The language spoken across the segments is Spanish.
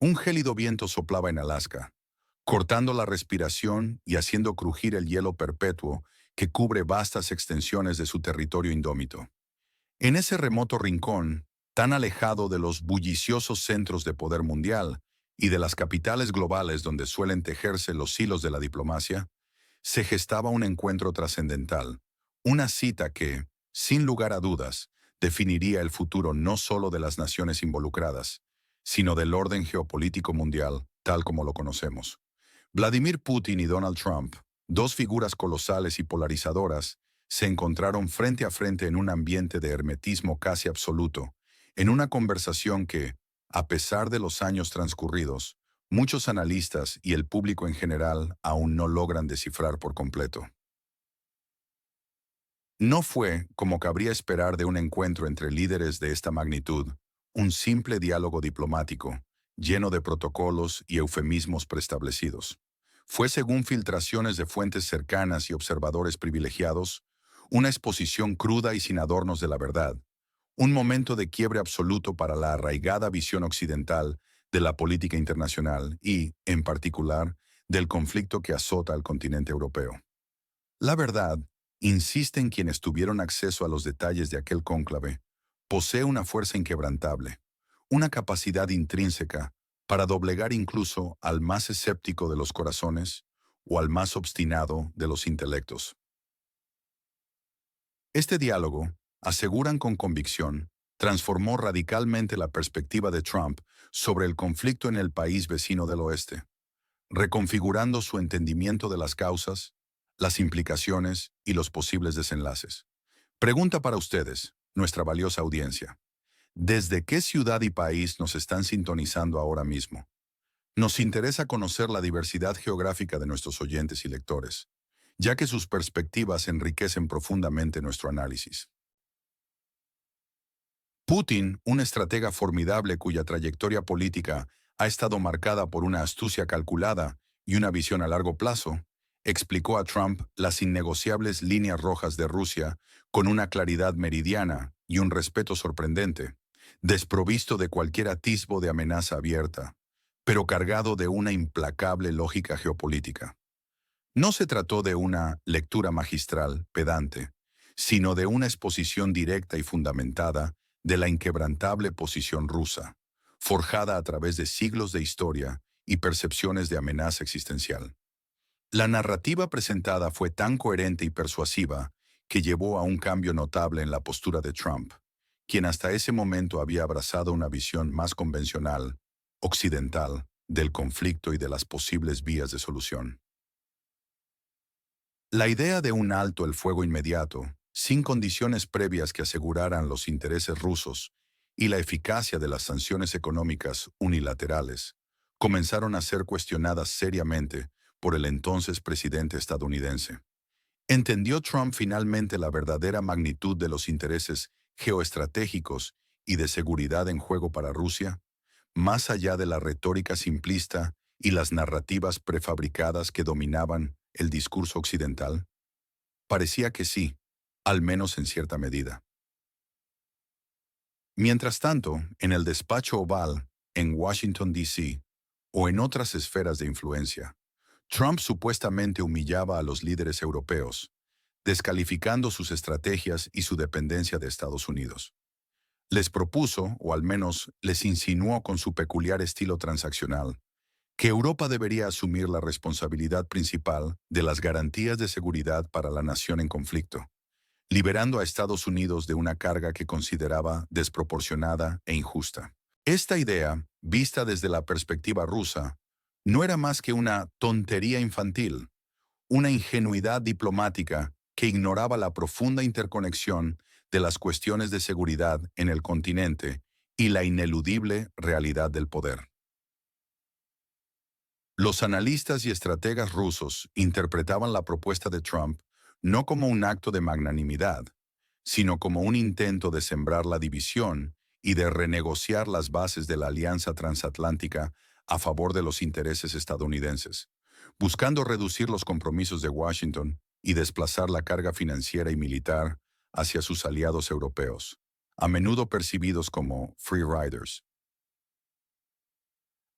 Un gélido viento soplaba en Alaska, cortando la respiración y haciendo crujir el hielo perpetuo que cubre vastas extensiones de su territorio indómito. En ese remoto rincón, tan alejado de los bulliciosos centros de poder mundial y de las capitales globales donde suelen tejerse los hilos de la diplomacia, se gestaba un encuentro trascendental, una cita que, sin lugar a dudas, definiría el futuro no solo de las naciones involucradas, sino del orden geopolítico mundial tal como lo conocemos. Vladimir Putin y Donald Trump, dos figuras colosales y polarizadoras, se encontraron frente a frente en un ambiente de hermetismo casi absoluto, en una conversación que, a pesar de los años transcurridos, muchos analistas y el público en general aún no logran descifrar por completo. No fue, como cabría esperar de un encuentro entre líderes de esta magnitud, un simple diálogo diplomático, lleno de protocolos y eufemismos preestablecidos. Fue, según filtraciones de fuentes cercanas y observadores privilegiados, una exposición cruda y sin adornos de la verdad, un momento de quiebre absoluto para la arraigada visión occidental de la política internacional y, en particular, del conflicto que azota al continente europeo. La verdad, insisten quienes tuvieron acceso a los detalles de aquel cónclave, posee una fuerza inquebrantable, una capacidad intrínseca para doblegar incluso al más escéptico de los corazones o al más obstinado de los intelectos. Este diálogo, aseguran con convicción, transformó radicalmente la perspectiva de Trump sobre el conflicto en el país vecino del oeste, reconfigurando su entendimiento de las causas, las implicaciones y los posibles desenlaces. Pregunta para ustedes, nuestra valiosa audiencia. ¿Desde qué ciudad y país nos están sintonizando ahora mismo? Nos interesa conocer la diversidad geográfica de nuestros oyentes y lectores, ya que sus perspectivas enriquecen profundamente nuestro análisis. Putin, un estratega formidable cuya trayectoria política ha estado marcada por una astucia calculada y una visión a largo plazo, explicó a Trump las innegociables líneas rojas de Rusia con una claridad meridiana y un respeto sorprendente, desprovisto de cualquier atisbo de amenaza abierta, pero cargado de una implacable lógica geopolítica. No se trató de una lectura magistral, pedante, sino de una exposición directa y fundamentada de la inquebrantable posición rusa, forjada a través de siglos de historia y percepciones de amenaza existencial. La narrativa presentada fue tan coherente y persuasiva que llevó a un cambio notable en la postura de Trump, quien hasta ese momento había abrazado una visión más convencional, occidental, del conflicto y de las posibles vías de solución. La idea de un alto el fuego inmediato, sin condiciones previas que aseguraran los intereses rusos y la eficacia de las sanciones económicas unilaterales, comenzaron a ser cuestionadas seriamente por el entonces presidente estadounidense. ¿Entendió Trump finalmente la verdadera magnitud de los intereses geoestratégicos y de seguridad en juego para Rusia, más allá de la retórica simplista y las narrativas prefabricadas que dominaban el discurso occidental? Parecía que sí, al menos en cierta medida. Mientras tanto, en el despacho oval, en Washington, D.C., o en otras esferas de influencia, Trump supuestamente humillaba a los líderes europeos, descalificando sus estrategias y su dependencia de Estados Unidos. Les propuso, o al menos les insinuó con su peculiar estilo transaccional, que Europa debería asumir la responsabilidad principal de las garantías de seguridad para la nación en conflicto, liberando a Estados Unidos de una carga que consideraba desproporcionada e injusta. Esta idea, vista desde la perspectiva rusa, no era más que una tontería infantil, una ingenuidad diplomática que ignoraba la profunda interconexión de las cuestiones de seguridad en el continente y la ineludible realidad del poder. Los analistas y estrategas rusos interpretaban la propuesta de Trump no como un acto de magnanimidad, sino como un intento de sembrar la división y de renegociar las bases de la alianza transatlántica a favor de los intereses estadounidenses, buscando reducir los compromisos de Washington y desplazar la carga financiera y militar hacia sus aliados europeos, a menudo percibidos como free riders.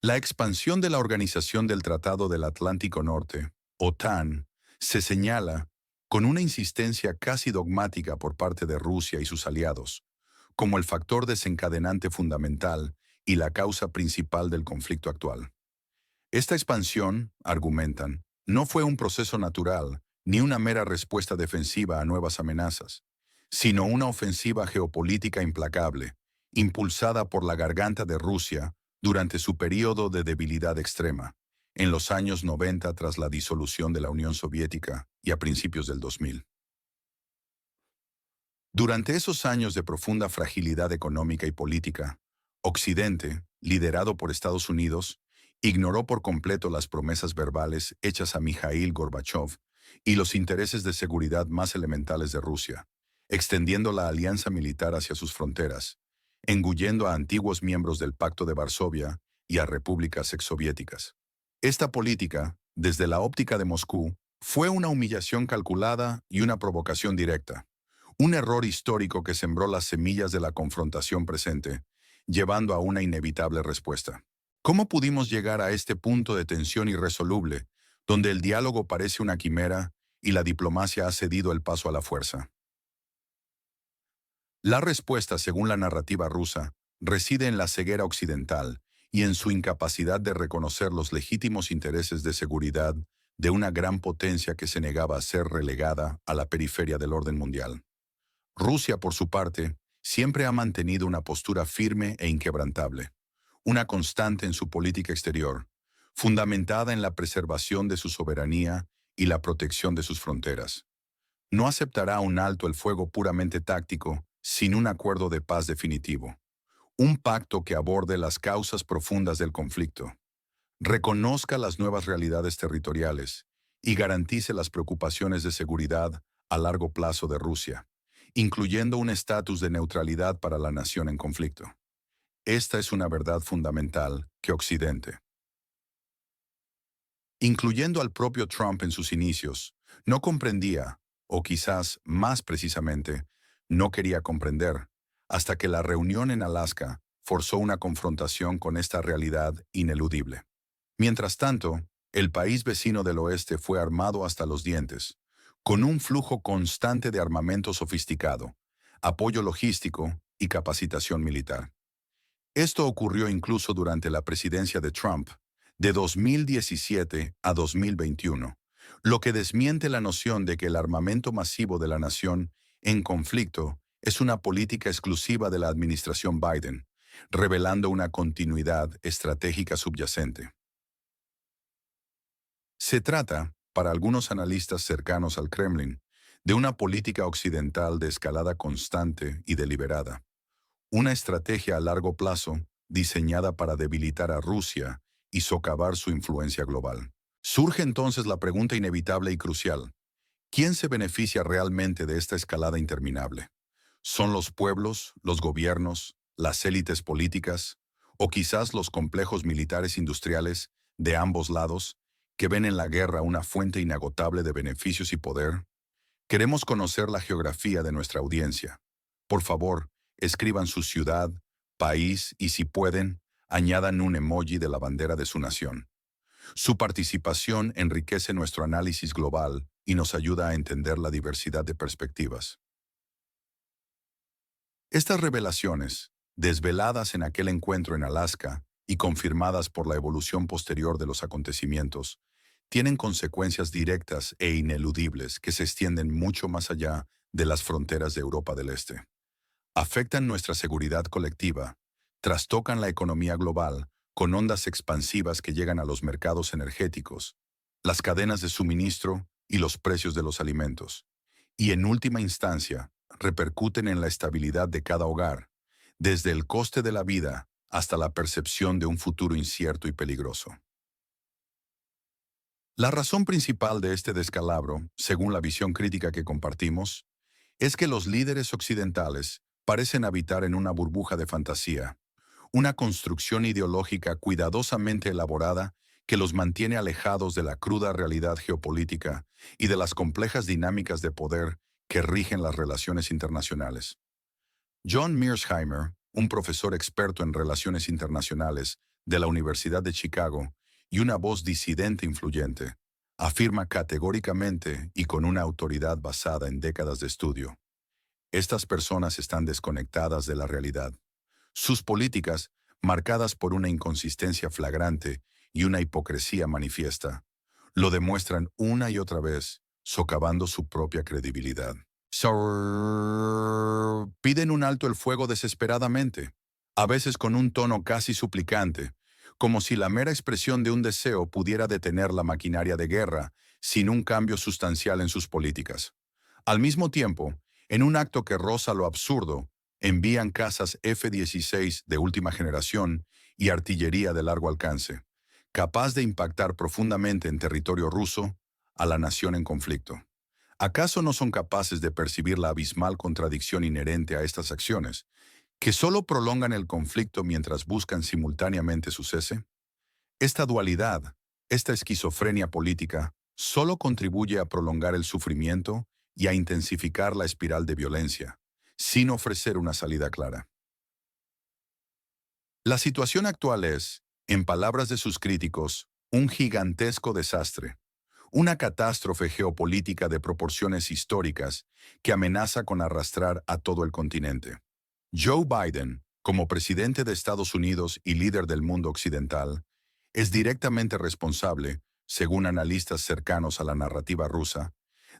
La expansión de la Organización del Tratado del Atlántico Norte, OTAN, se señala con una insistencia casi dogmática por parte de Rusia y sus aliados, como el factor desencadenante fundamental y la causa principal del conflicto actual. Esta expansión, argumentan, no fue un proceso natural ni una mera respuesta defensiva a nuevas amenazas, sino una ofensiva geopolítica implacable, impulsada por la garganta de Rusia durante su período de debilidad extrema, en los años 90 tras la disolución de la Unión Soviética y a principios del 2000. Durante esos años de profunda fragilidad económica y política, Occidente, liderado por Estados Unidos, ignoró por completo las promesas verbales hechas a Mikhail Gorbachev y los intereses de seguridad más elementales de Rusia, extendiendo la alianza militar hacia sus fronteras, engullendo a antiguos miembros del Pacto de Varsovia y a repúblicas exsoviéticas. Esta política, desde la óptica de Moscú, fue una humillación calculada y una provocación directa. Un error histórico que sembró las semillas de la confrontación presente, llevando a una inevitable respuesta. ¿Cómo pudimos llegar a este punto de tensión irresoluble, donde el diálogo parece una quimera y la diplomacia ha cedido el paso a la fuerza? La respuesta, según la narrativa rusa, reside en la ceguera occidental y en su incapacidad de reconocer los legítimos intereses de seguridad de una gran potencia que se negaba a ser relegada a la periferia del orden mundial. Rusia, por su parte, siempre ha mantenido una postura firme e inquebrantable, una constante en su política exterior, fundamentada en la preservación de su soberanía y la protección de sus fronteras. No aceptará un alto el fuego puramente táctico sin un acuerdo de paz definitivo, un pacto que aborde las causas profundas del conflicto, reconozca las nuevas realidades territoriales y garantice las preocupaciones de seguridad a largo plazo de Rusia, incluyendo un estatus de neutralidad para la nación en conflicto. Esta es una verdad fundamental que Occidente, incluyendo al propio Trump en sus inicios, no comprendía, o quizás más precisamente, no quería comprender, hasta que la reunión en Alaska forzó una confrontación con esta realidad ineludible. Mientras tanto, el país vecino del oeste fue armado hasta los dientes, con un flujo constante de armamento sofisticado, apoyo logístico y capacitación militar. Esto ocurrió incluso durante la presidencia de Trump, de 2017 a 2021, lo que desmiente la noción de que el armamento masivo de la nación en conflicto es una política exclusiva de la administración Biden, revelando una continuidad estratégica subyacente. Se trata, para algunos analistas cercanos al Kremlin, de una política occidental de escalada constante y deliberada, una estrategia a largo plazo diseñada para debilitar a Rusia y socavar su influencia global. Surge entonces la pregunta inevitable y crucial: ¿quién se beneficia realmente de esta escalada interminable? ¿Son los pueblos, los gobiernos, las élites políticas, o quizás los complejos militares industriales de ambos lados, que ven en la guerra una fuente inagotable de beneficios y poder? Queremos conocer la geografía de nuestra audiencia. Por favor, escriban su ciudad, país y, si pueden, añadan un emoji de la bandera de su nación. Su participación enriquece nuestro análisis global y nos ayuda a entender la diversidad de perspectivas. Estas revelaciones, desveladas en aquel encuentro en Alaska y confirmadas por la evolución posterior de los acontecimientos, tienen consecuencias directas e ineludibles que se extienden mucho más allá de las fronteras de Europa del Este. Afectan nuestra seguridad colectiva, trastocan la economía global con ondas expansivas que llegan a los mercados energéticos, las cadenas de suministro y los precios de los alimentos, y en última instancia, repercuten en la estabilidad de cada hogar, desde el coste de la vida hasta la percepción de un futuro incierto y peligroso. La razón principal de este descalabro, según la visión crítica que compartimos, es que los líderes occidentales parecen habitar en una burbuja de fantasía, una construcción ideológica cuidadosamente elaborada que los mantiene alejados de la cruda realidad geopolítica y de las complejas dinámicas de poder que rigen las relaciones internacionales. John Mearsheimer, un profesor experto en relaciones internacionales de la Universidad de Chicago y una voz disidente influyente, afirma categóricamente y con una autoridad basada en décadas de estudio: estas personas están desconectadas de la realidad. Sus políticas, marcadas por una inconsistencia flagrante y una hipocresía manifiesta, lo demuestran una y otra vez, socavando su propia credibilidad. Piden un alto el fuego desesperadamente, a veces con un tono casi suplicante, como si la mera expresión de un deseo pudiera detener la maquinaria de guerra sin un cambio sustancial en sus políticas. Al mismo tiempo, en un acto que roza lo absurdo, envían cazas F-16 de última generación y artillería de largo alcance, capaz de impactar profundamente en territorio ruso a la nación en conflicto. ¿Acaso no son capaces de percibir la abismal contradicción inherente a estas acciones, que solo prolongan el conflicto mientras buscan simultáneamente su cese? Esta dualidad, esta esquizofrenia política, solo contribuye a prolongar el sufrimiento y a intensificar la espiral de violencia, sin ofrecer una salida clara. La situación actual es, en palabras de sus críticos, un gigantesco desastre, una catástrofe geopolítica de proporciones históricas que amenaza con arrastrar a todo el continente. Joe Biden, como presidente de Estados Unidos y líder del mundo occidental, es directamente responsable, según analistas cercanos a la narrativa rusa,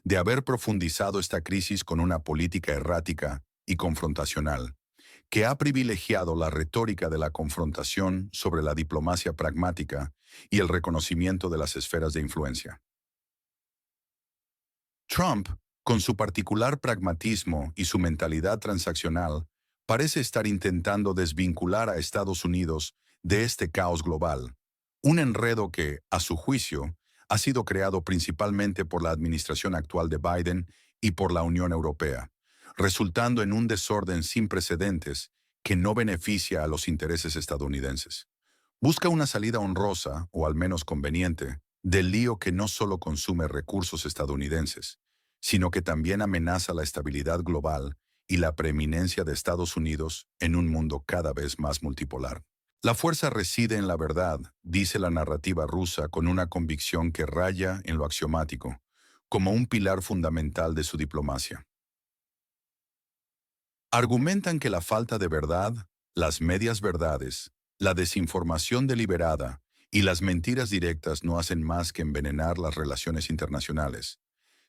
de haber profundizado esta crisis con una política errática y confrontacional, que ha privilegiado la retórica de la confrontación sobre la diplomacia pragmática y el reconocimiento de las esferas de influencia. Trump, con su particular pragmatismo y su mentalidad transaccional, parece estar intentando desvincular a Estados Unidos de este caos global, un enredo que, a su juicio, ha sido creado principalmente por la administración actual de Biden y por la Unión Europea, resultando en un desorden sin precedentes que no beneficia a los intereses estadounidenses. Busca una salida honrosa, o al menos conveniente, del lío que no solo consume recursos estadounidenses, sino que también amenaza la estabilidad global y la preeminencia de Estados Unidos en un mundo cada vez más multipolar. La fuerza reside en la verdad, dice la narrativa rusa con una convicción que raya en lo axiomático, como un pilar fundamental de su diplomacia. Argumentan que la falta de verdad, las medias verdades, la desinformación deliberada y las mentiras directas no hacen más que envenenar las relaciones internacionales,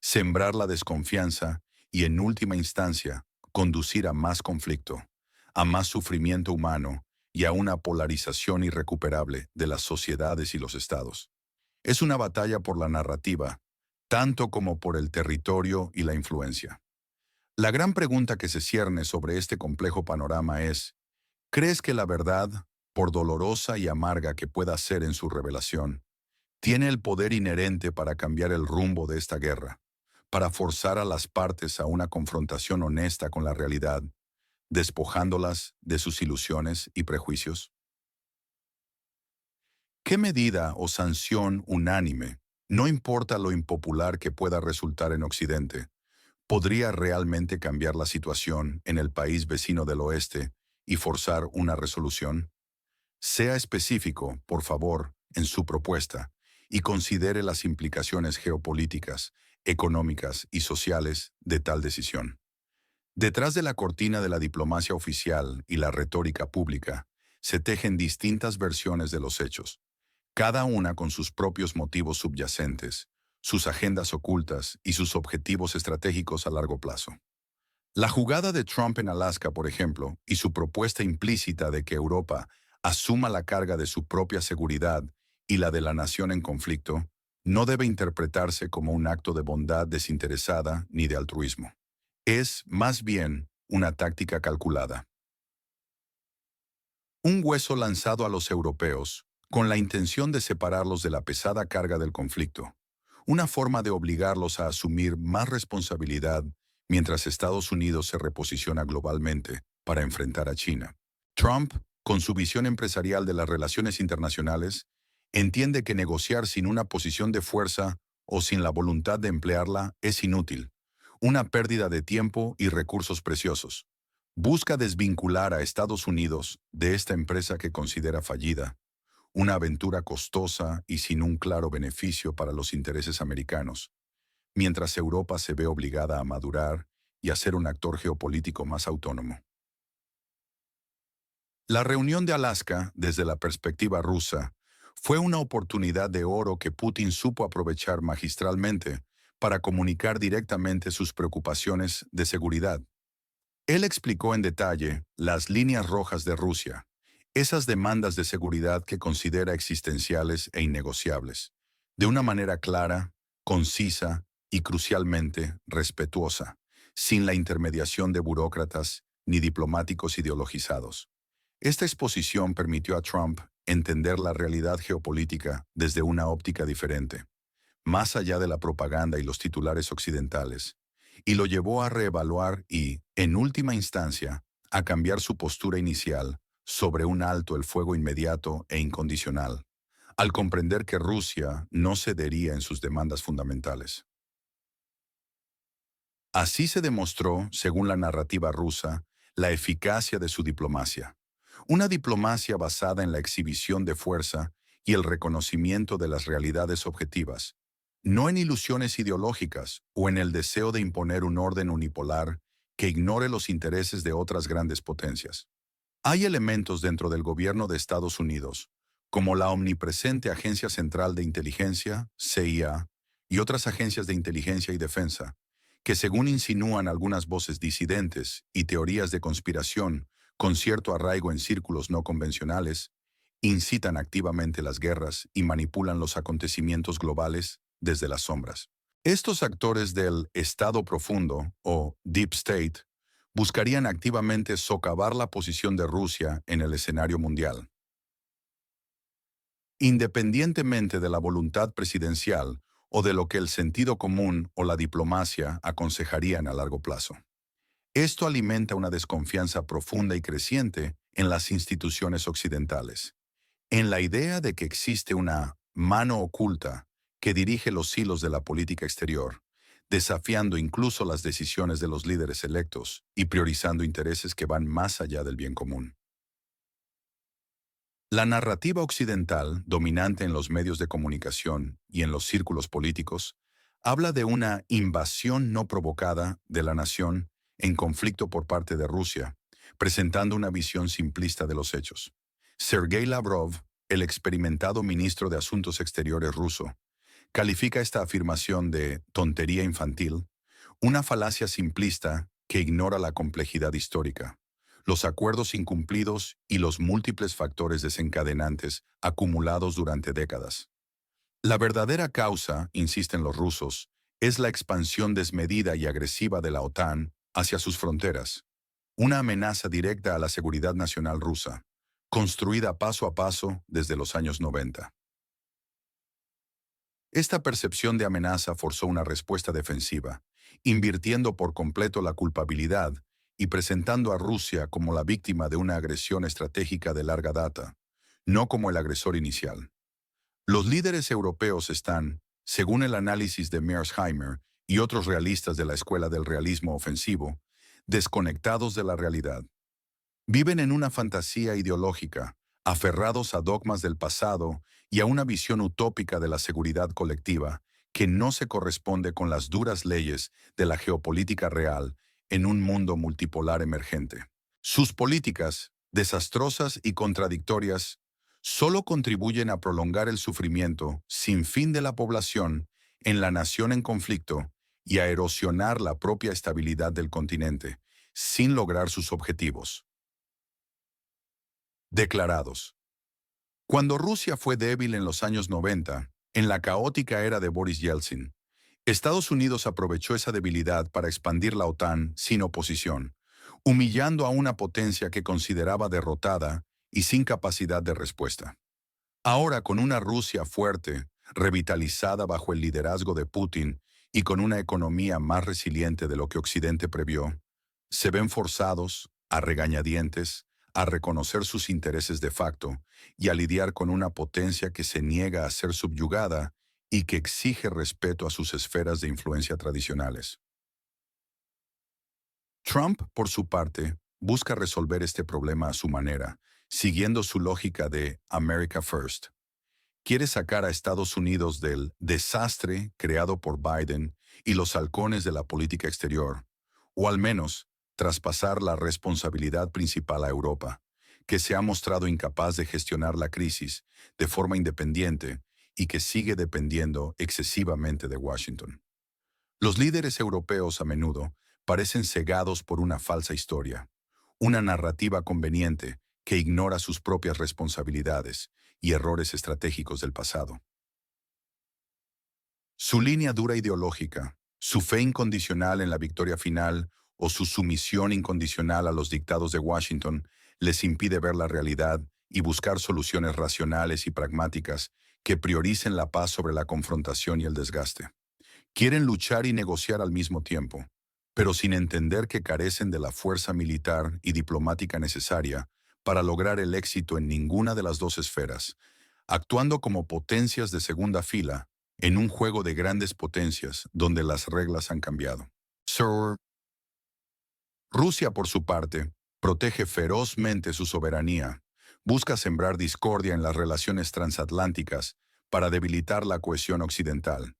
sembrar la desconfianza y, en última instancia, conducir a más conflicto, a más sufrimiento humano y a una polarización irrecuperable de las sociedades y los estados. Es una batalla por la narrativa, tanto como por el territorio y la influencia. La gran pregunta que se cierne sobre este complejo panorama es: ¿crees que la verdad, por dolorosa y amarga que pueda ser en su revelación, tiene el poder inherente para cambiar el rumbo de esta guerra, para forzar a las partes a una confrontación honesta con la realidad, despojándolas de sus ilusiones y prejuicios? ¿Qué medida o sanción unánime, no importa lo impopular que pueda resultar en Occidente, podría realmente cambiar la situación en el país vecino del oeste y forzar una resolución? Sea específico, por favor, en su propuesta y considere las implicaciones geopolíticas, económicas y sociales de tal decisión. Detrás de la cortina de la diplomacia oficial y la retórica pública, se tejen distintas versiones de los hechos, cada una con sus propios motivos subyacentes, sus agendas ocultas y sus objetivos estratégicos a largo plazo. La jugada de Trump en Alaska, por ejemplo, y su propuesta implícita de que Europa asuma la carga de su propia seguridad y la de la nación en conflicto, no debe interpretarse como un acto de bondad desinteresada ni de altruismo. Es, más bien, una táctica calculada. Un hueso lanzado a los europeos, con la intención de separarlos de la pesada carga del conflicto, una forma de obligarlos a asumir más responsabilidad mientras Estados Unidos se reposiciona globalmente para enfrentar a China. Trump, con su visión empresarial de las relaciones internacionales, entiende que negociar sin una posición de fuerza o sin la voluntad de emplearla es inútil, una pérdida de tiempo y recursos preciosos. Busca desvincular a Estados Unidos de esta empresa que considera fallida, una aventura costosa y sin un claro beneficio para los intereses americanos, mientras Europa se ve obligada a madurar y a ser un actor geopolítico más autónomo. La reunión de Alaska, desde la perspectiva rusa, fue una oportunidad de oro que Putin supo aprovechar magistralmente para comunicar directamente sus preocupaciones de seguridad. Él explicó en detalle las líneas rojas de Rusia, esas demandas de seguridad que considera existenciales e innegociables, de una manera clara, concisa y crucialmente respetuosa, sin la intermediación de burócratas ni diplomáticos ideologizados. Esta exposición permitió a Trump entender la realidad geopolítica desde una óptica diferente, más allá de la propaganda y los titulares occidentales, y lo llevó a reevaluar y, en última instancia, a cambiar su postura inicial sobre un alto el fuego inmediato e incondicional, al comprender que Rusia no cedería en sus demandas fundamentales. Así se demostró, según la narrativa rusa, la eficacia de su diplomacia. Una diplomacia basada en la exhibición de fuerza y el reconocimiento de las realidades objetivas, no en ilusiones ideológicas o en el deseo de imponer un orden unipolar que ignore los intereses de otras grandes potencias. Hay elementos dentro del gobierno de Estados Unidos, como la omnipresente Agencia Central de Inteligencia, CIA, y otras agencias de inteligencia y defensa, que según insinúan algunas voces disidentes y teorías de conspiración con cierto arraigo en círculos no convencionales, incitan activamente las guerras y manipulan los acontecimientos globales desde las sombras. Estos actores del Estado Profundo, o Deep State, buscarían activamente socavar la posición de Rusia en el escenario mundial. Independientemente de la voluntad presidencial o de lo que el sentido común o la diplomacia aconsejarían a largo plazo. Esto alimenta una desconfianza profunda y creciente en las instituciones occidentales, en la idea de que existe una mano oculta que dirige los hilos de la política exterior, desafiando incluso las decisiones de los líderes electos y priorizando intereses que van más allá del bien común. La narrativa occidental, dominante en los medios de comunicación y en los círculos políticos, habla de una invasión no provocada de la nación en conflicto por parte de Rusia, presentando una visión simplista de los hechos. Sergei Lavrov, el experimentado ministro de Asuntos Exteriores ruso, califica esta afirmación de tontería infantil, una falacia simplista que ignora la complejidad histórica, los acuerdos incumplidos y los múltiples factores desencadenantes acumulados durante décadas. La verdadera causa, insisten los rusos, es la expansión desmedida y agresiva de la OTAN hacia sus fronteras, una amenaza directa a la seguridad nacional rusa, construida paso a paso desde los años 90. Esta percepción de amenaza forzó una respuesta defensiva, invirtiendo por completo la culpabilidad y presentando a Rusia como la víctima de una agresión estratégica de larga data, no como el agresor inicial. Los líderes europeos están, según el análisis de Mearsheimer y otros realistas de la Escuela del Realismo Ofensivo, desconectados de la realidad. Viven en una fantasía ideológica, aferrados a dogmas del pasado y a una visión utópica de la seguridad colectiva que no se corresponde con las duras leyes de la geopolítica real en un mundo multipolar emergente. Sus políticas, desastrosas y contradictorias, solo contribuyen a prolongar el sufrimiento sin fin de la población en la nación en conflicto y a erosionar la propia estabilidad del continente, sin lograr sus objetivos. Declarados. Cuando Rusia fue débil en los años 90, en la caótica era de Boris Yeltsin, Estados Unidos aprovechó esa debilidad para expandir la OTAN sin oposición, humillando a una potencia que consideraba derrotada y sin capacidad de respuesta. Ahora, con una Rusia fuerte, revitalizada bajo el liderazgo de Putin y con una economía más resiliente de lo que Occidente previó, se ven forzados, a regañadientes, a reconocer sus intereses de facto y a lidiar con una potencia que se niega a ser subyugada y que exige respeto a sus esferas de influencia tradicionales. Trump, por su parte, busca resolver este problema a su manera, siguiendo su lógica de America First. Quiere sacar a Estados Unidos del desastre creado por Biden y los halcones de la política exterior, o al menos traspasar la responsabilidad principal a Europa, que se ha mostrado incapaz de gestionar la crisis de forma independiente y que sigue dependiendo excesivamente de Washington. Los líderes europeos a menudo parecen cegados por una falsa historia, una narrativa conveniente que ignora sus propias responsabilidades y errores estratégicos del pasado. Su línea dura ideológica, su fe incondicional en la victoria final o su sumisión incondicional a los dictados de Washington les impide ver la realidad y buscar soluciones racionales y pragmáticas que prioricen la paz sobre la confrontación y el desgaste. Quieren luchar y negociar al mismo tiempo, pero sin entender que carecen de la fuerza militar y diplomática necesaria para lograr el éxito en ninguna de las dos esferas, actuando como potencias de segunda fila en un juego de grandes potencias donde las reglas han cambiado. Sir, Rusia, por su parte, protege ferozmente su soberanía, busca sembrar discordia en las relaciones transatlánticas para debilitar la cohesión occidental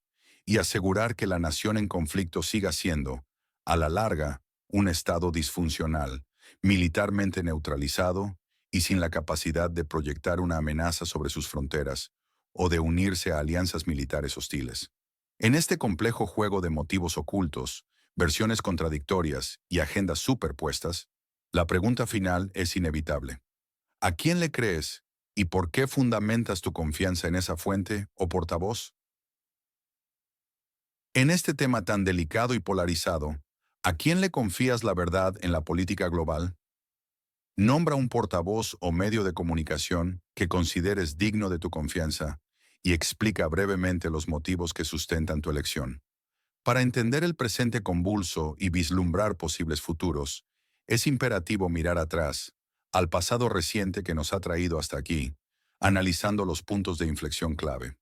y asegurar que la nación en conflicto siga siendo, a la larga, un estado disfuncional, militarmente neutralizado y sin la capacidad de proyectar una amenaza sobre sus fronteras o de unirse a alianzas militares hostiles. En este complejo juego de motivos ocultos, versiones contradictorias y agendas superpuestas, la pregunta final es inevitable. ¿A quién le crees y por qué fundamentas tu confianza en esa fuente o portavoz? En este tema tan delicado y polarizado, ¿a quién le confías la verdad en la política global? Nombra un portavoz o medio de comunicación que consideres digno de tu confianza y explica brevemente los motivos que sustentan tu elección. Para entender el presente convulso y vislumbrar posibles futuros, es imperativo mirar atrás, al pasado reciente que nos ha traído hasta aquí, analizando los puntos de inflexión clave.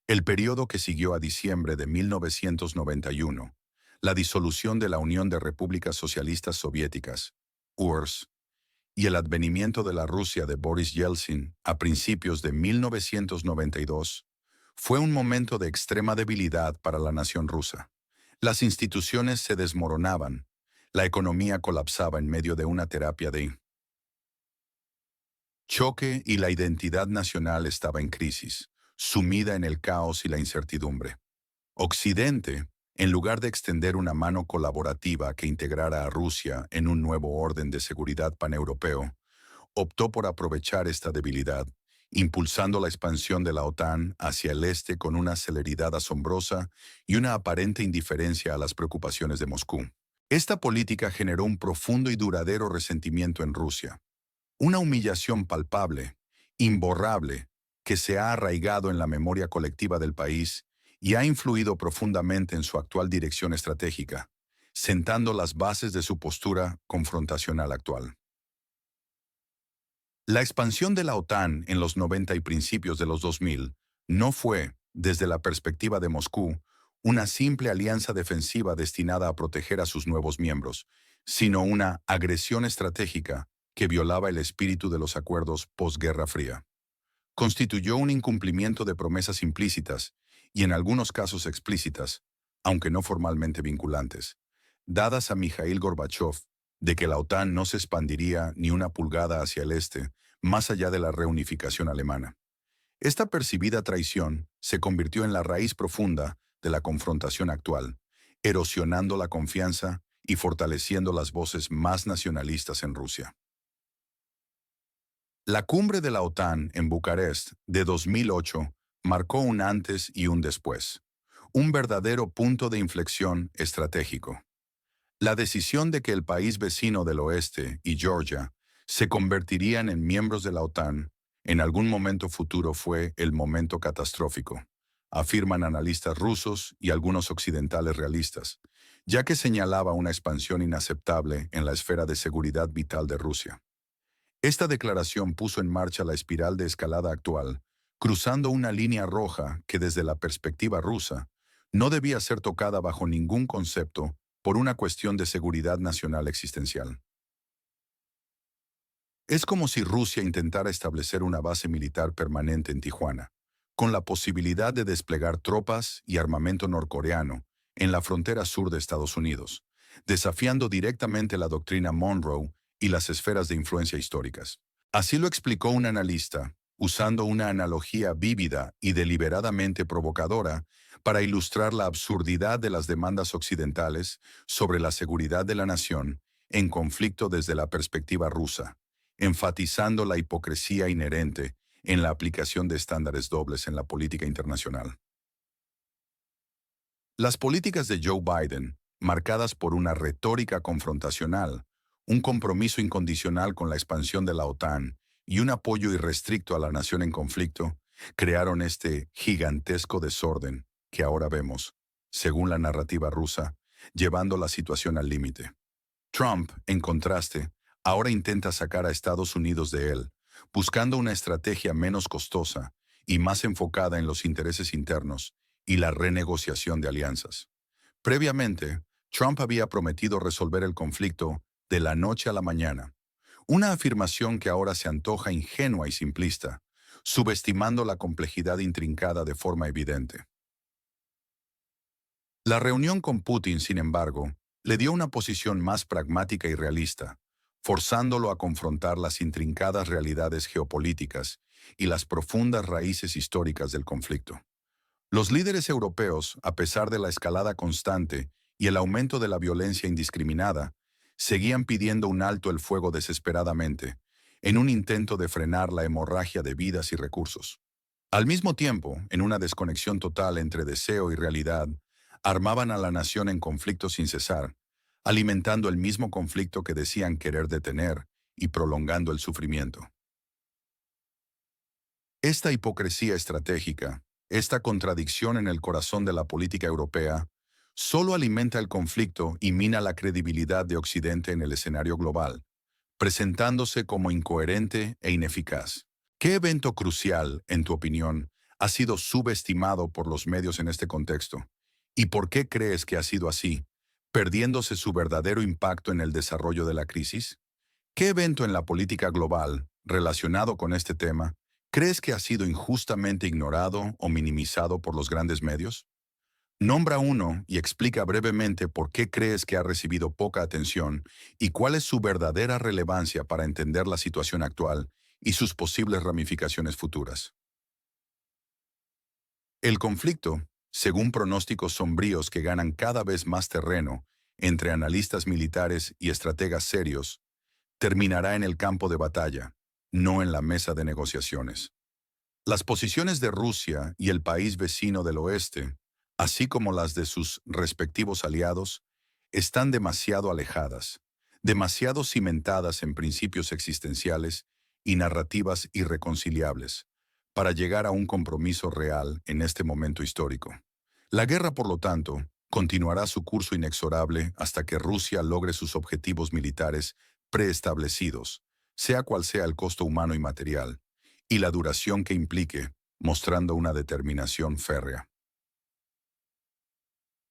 El periodo que siguió a diciembre de 1991, la disolución de la Unión de Repúblicas Socialistas Soviéticas, URSS, y el advenimiento de la Rusia de Boris Yeltsin a principios de 1992, fue un momento de extrema debilidad para la nación rusa. Las instituciones se desmoronaban, la economía colapsaba en medio de una terapia de choque y la identidad nacional estaba en crisis, sumida en el caos y la incertidumbre. Occidente, en lugar de extender una mano colaborativa que integrara a Rusia en un nuevo orden de seguridad paneuropeo, optó por aprovechar esta debilidad, impulsando la expansión de la OTAN hacia el este con una celeridad asombrosa y una aparente indiferencia a las preocupaciones de Moscú. Esta política generó un profundo y duradero resentimiento en Rusia, una humillación palpable, imborrable, que se ha arraigado en la memoria colectiva del país y ha influido profundamente en su actual dirección estratégica, sentando las bases de su postura confrontacional actual. La expansión de la OTAN en los 90 y principios de los 2000 no fue, desde la perspectiva de Moscú, una simple alianza defensiva destinada a proteger a sus nuevos miembros, sino una agresión estratégica que violaba el espíritu de los acuerdos posguerra fría. Constituyó un incumplimiento de promesas implícitas y en algunos casos explícitas, aunque no formalmente vinculantes, dadas a Mikhail Gorbachev de que la OTAN no se expandiría ni una pulgada hacia el este, más allá de la reunificación alemana. Esta percibida traición se convirtió en la raíz profunda de la confrontación actual, erosionando la confianza y fortaleciendo las voces más nacionalistas en Rusia. La cumbre de la OTAN en Bucarest de 2008 marcó un antes y un después, un verdadero punto de inflexión estratégico. La decisión de que el país vecino del oeste y Georgia se convertirían en miembros de la OTAN en algún momento futuro fue el momento catastrófico, afirman analistas rusos y algunos occidentales realistas, ya que señalaba una expansión inaceptable en la esfera de seguridad vital de Rusia. Esta declaración puso en marcha la espiral de escalada actual, cruzando una línea roja que desde la perspectiva rusa no debía ser tocada bajo ningún concepto por una cuestión de seguridad nacional existencial. Es como si Rusia intentara establecer una base militar permanente en Tijuana, con la posibilidad de desplegar tropas y armamento norcoreano en la frontera sur de Estados Unidos, desafiando directamente la doctrina Monroe y las esferas de influencia históricas. Así lo explicó un analista, usando una analogía vívida y deliberadamente provocadora para ilustrar la absurdidad de las demandas occidentales sobre la seguridad de la nación en conflicto desde la perspectiva rusa, enfatizando la hipocresía inherente en la aplicación de estándares dobles en la política internacional. Las políticas de Joe Biden, marcadas por una retórica confrontacional, un compromiso incondicional con la expansión de la OTAN y un apoyo irrestricto a la nación en conflicto, crearon este gigantesco desorden que ahora vemos, según la narrativa rusa, llevando la situación al límite. Trump, en contraste, ahora intenta sacar a Estados Unidos de él, buscando una estrategia menos costosa y más enfocada en los intereses internos y la renegociación de alianzas. Previamente, Trump había prometido resolver el conflicto de la noche a la mañana, una afirmación que ahora se antoja ingenua y simplista, subestimando la complejidad intrincada de forma evidente. La reunión con Putin, sin embargo, le dio una posición más pragmática y realista, forzándolo a confrontar las intrincadas realidades geopolíticas y las profundas raíces históricas del conflicto. Los líderes europeos, a pesar de la escalada constante y el aumento de la violencia indiscriminada, seguían pidiendo un alto el fuego desesperadamente, en un intento de frenar la hemorragia de vidas y recursos. Al mismo tiempo, en una desconexión total entre deseo y realidad, armaban a la nación en conflicto sin cesar, alimentando el mismo conflicto que decían querer detener y prolongando el sufrimiento. Esta hipocresía estratégica, esta contradicción en el corazón de la política europea, solo alimenta el conflicto y mina la credibilidad de Occidente en el escenario global, presentándose como incoherente e ineficaz. ¿Qué evento crucial, en tu opinión, ha sido subestimado por los medios en este contexto? ¿Y por qué crees que ha sido así, perdiéndose su verdadero impacto en el desarrollo de la crisis? ¿Qué evento en la política global, relacionado con este tema, crees que ha sido injustamente ignorado o minimizado por los grandes medios? Nombra uno y explica brevemente por qué crees que ha recibido poca atención y cuál es su verdadera relevancia para entender la situación actual y sus posibles ramificaciones futuras. El conflicto, según pronósticos sombríos que ganan cada vez más terreno entre analistas militares y estrategas serios, terminará en el campo de batalla, no en la mesa de negociaciones. Las posiciones de Rusia y el país vecino del oeste, así como las de sus respectivos aliados, están demasiado alejadas, demasiado cimentadas en principios existenciales y narrativas irreconciliables, para llegar a un compromiso real en este momento histórico. La guerra, por lo tanto, continuará su curso inexorable hasta que Rusia logre sus objetivos militares preestablecidos, sea cual sea el costo humano y material, y la duración que implique, mostrando una determinación férrea.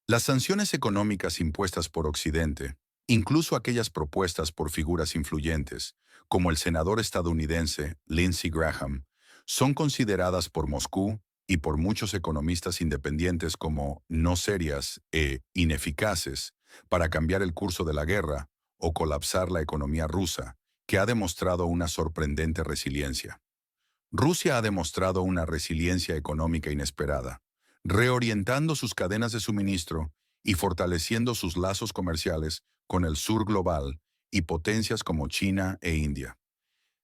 Las sanciones económicas impuestas por Occidente, incluso aquellas propuestas por figuras influyentes, como el senador estadounidense Lindsey Graham, son consideradas por Moscú y por muchos economistas independientes como no serias e ineficaces para cambiar el curso de la guerra o colapsar la economía rusa, que ha demostrado una sorprendente resiliencia. Rusia ha demostrado una resiliencia económica inesperada, reorientando sus cadenas de suministro y fortaleciendo sus lazos comerciales con el sur global y potencias como China e India.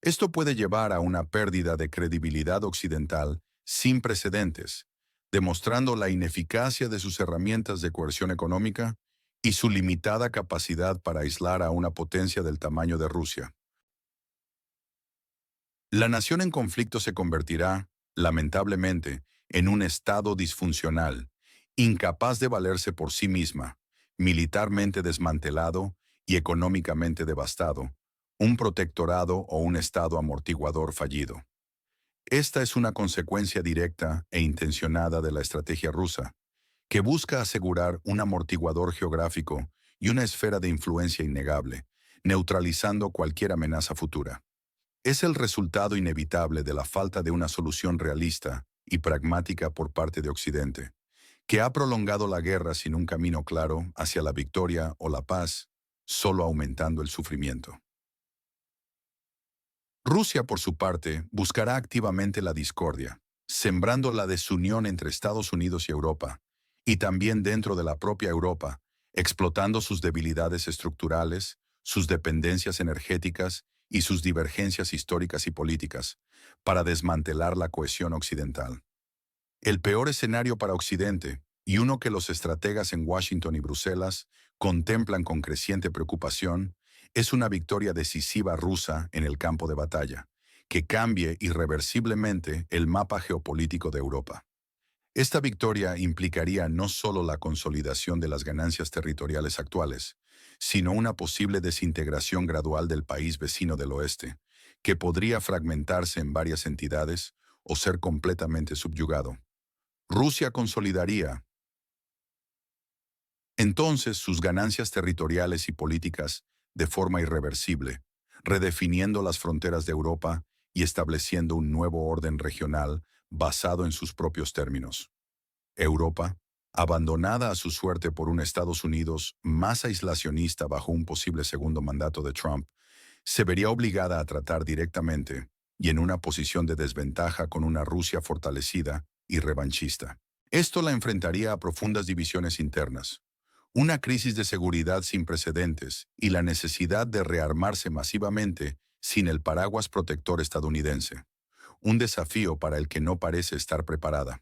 Esto puede llevar a una pérdida de credibilidad occidental sin precedentes, demostrando la ineficacia de sus herramientas de coerción económica y su limitada capacidad para aislar a una potencia del tamaño de Rusia. La nación en conflicto se convertirá, lamentablemente, en un estado disfuncional, incapaz de valerse por sí misma, militarmente desmantelado y económicamente devastado, un protectorado o un estado amortiguador fallido. Esta es una consecuencia directa e intencionada de la estrategia rusa, que busca asegurar un amortiguador geográfico y una esfera de influencia innegable, neutralizando cualquier amenaza futura. Es el resultado inevitable de la falta de una solución realista y pragmática por parte de Occidente, que ha prolongado la guerra sin un camino claro hacia la victoria o la paz, solo aumentando el sufrimiento. Rusia, por su parte, buscará activamente la discordia, sembrando la desunión entre Estados Unidos y Europa, y también dentro de la propia Europa, explotando sus debilidades estructurales, sus dependencias energéticas y sus divergencias históricas y políticas, para desmantelar la cohesión occidental. El peor escenario para Occidente, y uno que los estrategas en Washington y Bruselas contemplan con creciente preocupación, es una victoria decisiva rusa en el campo de batalla, que cambie irreversiblemente el mapa geopolítico de Europa. Esta victoria implicaría no solo la consolidación de las ganancias territoriales actuales, sino una posible desintegración gradual del país vecino del oeste, que podría fragmentarse en varias entidades o ser completamente subyugado. Rusia consolidaría entonces sus ganancias territoriales y políticas de forma irreversible, redefiniendo las fronteras de Europa y estableciendo un nuevo orden regional basado en sus propios términos. Europa, abandonada a su suerte por un Estados Unidos más aislacionista bajo un posible segundo mandato de Trump, se vería obligada a tratar directamente y en una posición de desventaja con una Rusia fortalecida y revanchista. Esto la enfrentaría a profundas divisiones internas, una crisis de seguridad sin precedentes y la necesidad de rearmarse masivamente sin el paraguas protector estadounidense, un desafío para el que no parece estar preparada.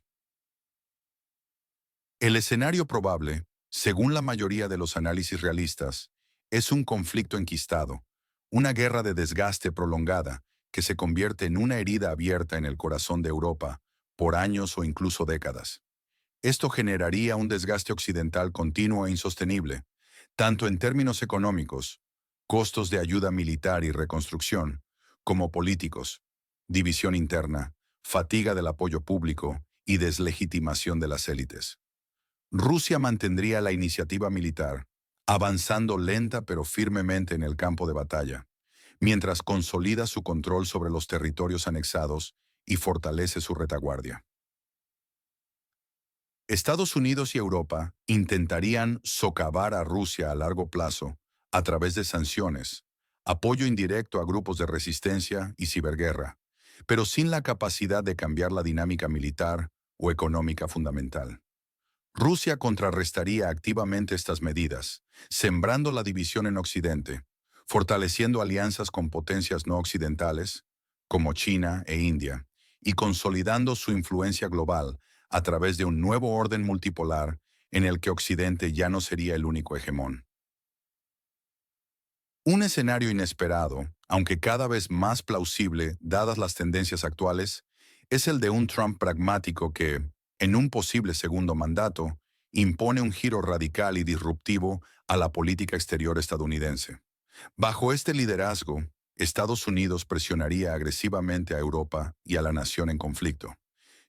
El escenario probable, según la mayoría de los análisis realistas, es un conflicto enquistado, una guerra de desgaste prolongada que se convierte en una herida abierta en el corazón de Europa por años o incluso décadas. Esto generaría un desgaste occidental continuo e insostenible, tanto en términos económicos, costos de ayuda militar y reconstrucción, como políticos, división interna, fatiga del apoyo público y deslegitimación de las élites. Rusia mantendría la iniciativa militar, avanzando lenta pero firmemente en el campo de batalla, mientras consolida su control sobre los territorios anexados y fortalece su retaguardia. Estados Unidos y Europa intentarían socavar a Rusia a largo plazo a través de sanciones, apoyo indirecto a grupos de resistencia y ciberguerra, pero sin la capacidad de cambiar la dinámica militar o económica fundamental. Rusia contrarrestaría activamente estas medidas, sembrando la división en Occidente, fortaleciendo alianzas con potencias no occidentales, como China e India, y consolidando su influencia global a través de un nuevo orden multipolar en el que Occidente ya no sería el único hegemón. Un escenario inesperado, aunque cada vez más plausible dadas las tendencias actuales, es el de un Trump pragmático que, en un posible segundo mandato, impone un giro radical y disruptivo a la política exterior estadounidense. Bajo este liderazgo, Estados Unidos presionaría agresivamente a Europa y a la nación en conflicto,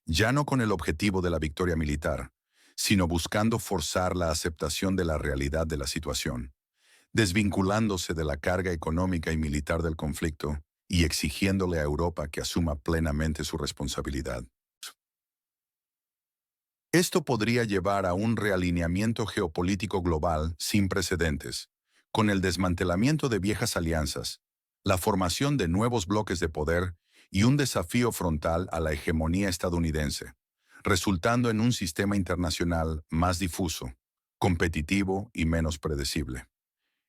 ya no con el objetivo de la victoria militar, sino buscando forzar la aceptación de la realidad de la situación, desvinculándose de la carga económica y militar del conflicto y exigiéndole a Europa que asuma plenamente su responsabilidad. Esto podría llevar a un realineamiento geopolítico global sin precedentes, con el desmantelamiento de viejas alianzas, la formación de nuevos bloques de poder y un desafío frontal a la hegemonía estadounidense, resultando en un sistema internacional más difuso, competitivo y menos predecible.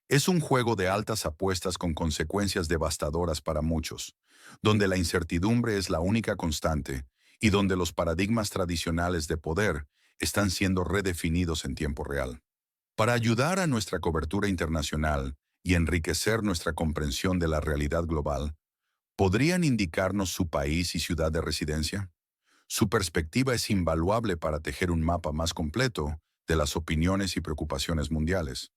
Es un juego de altas apuestas con consecuencias devastadoras para muchos, donde la incertidumbre es la única constante y donde los paradigmas tradicionales de poder están siendo redefinidos en tiempo real. Para ayudar a nuestra cobertura internacional y enriquecer nuestra comprensión de la realidad global, ¿podrían indicarnos su país y ciudad de residencia? Su perspectiva es invaluable para tejer un mapa más completo de las opiniones y preocupaciones mundiales.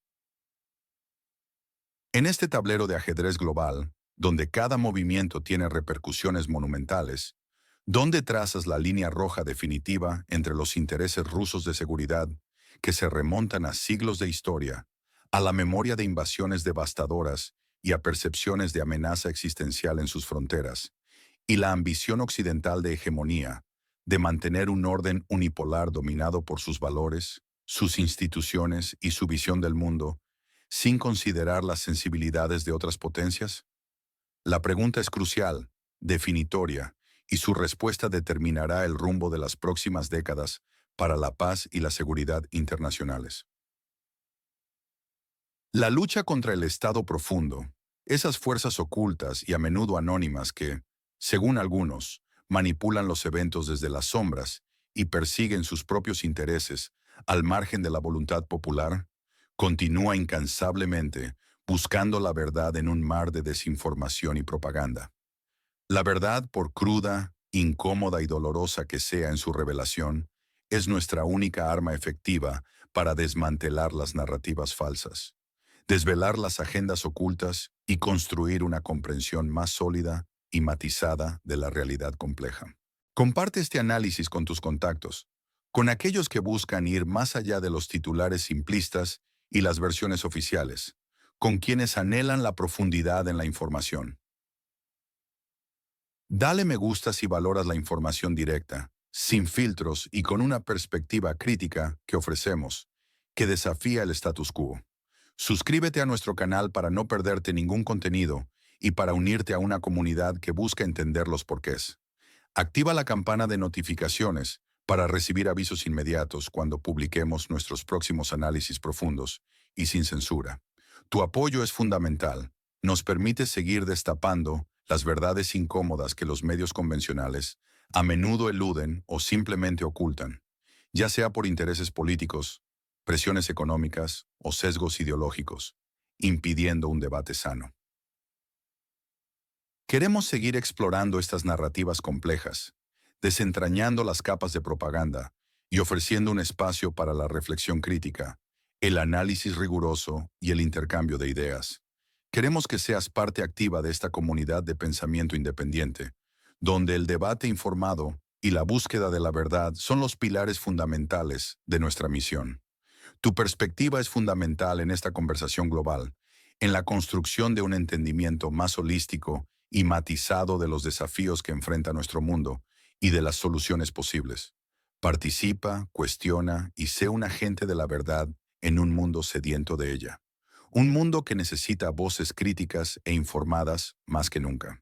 En este tablero de ajedrez global, donde cada movimiento tiene repercusiones monumentales, ¿dónde trazas la línea roja definitiva entre los intereses rusos de seguridad, que se remontan a siglos de historia, a la memoria de invasiones devastadoras y a percepciones de amenaza existencial en sus fronteras, y la ambición occidental de hegemonía, de mantener un orden unipolar dominado por sus valores, sus instituciones y su visión del mundo, sin considerar las sensibilidades de otras potencias? La pregunta es crucial, definitoria, y su respuesta determinará el rumbo de las próximas décadas para la paz y la seguridad internacionales. La lucha contra el Estado profundo, esas fuerzas ocultas y a menudo anónimas que, según algunos, manipulan los eventos desde las sombras y persiguen sus propios intereses al margen de la voluntad popular, continúa incansablemente buscando la verdad en un mar de desinformación y propaganda. La verdad, por cruda, incómoda y dolorosa que sea en su revelación, es nuestra única arma efectiva para desmantelar las narrativas falsas, desvelar las agendas ocultas y construir una comprensión más sólida y matizada de la realidad compleja. Comparte este análisis con tus contactos, con aquellos que buscan ir más allá de los titulares simplistas y las versiones oficiales, con quienes anhelan la profundidad en la información. Dale me gusta si valoras la información directa, sin filtros y con una perspectiva crítica que ofrecemos, que desafía el status quo. Suscríbete a nuestro canal para no perderte ningún contenido y para unirte a una comunidad que busca entender los porqués. Activa la campana de notificaciones para recibir avisos inmediatos cuando publiquemos nuestros próximos análisis profundos y sin censura. Tu apoyo es fundamental. Nos permite seguir destapando las verdades incómodas que los medios convencionales a menudo eluden o simplemente ocultan, ya sea por intereses políticos, presiones económicas o sesgos ideológicos, impidiendo un debate sano. Queremos seguir explorando estas narrativas complejas, desentrañando las capas de propaganda y ofreciendo un espacio para la reflexión crítica, el análisis riguroso y el intercambio de ideas. Queremos que seas parte activa de esta comunidad de pensamiento independiente, donde el debate informado y la búsqueda de la verdad son los pilares fundamentales de nuestra misión. Tu perspectiva es fundamental en esta conversación global, en la construcción de un entendimiento más holístico y matizado de los desafíos que enfrenta nuestro mundo y de las soluciones posibles. Participa, cuestiona y sé un agente de la verdad en un mundo sediento de ella. Un mundo que necesita voces críticas e informadas más que nunca.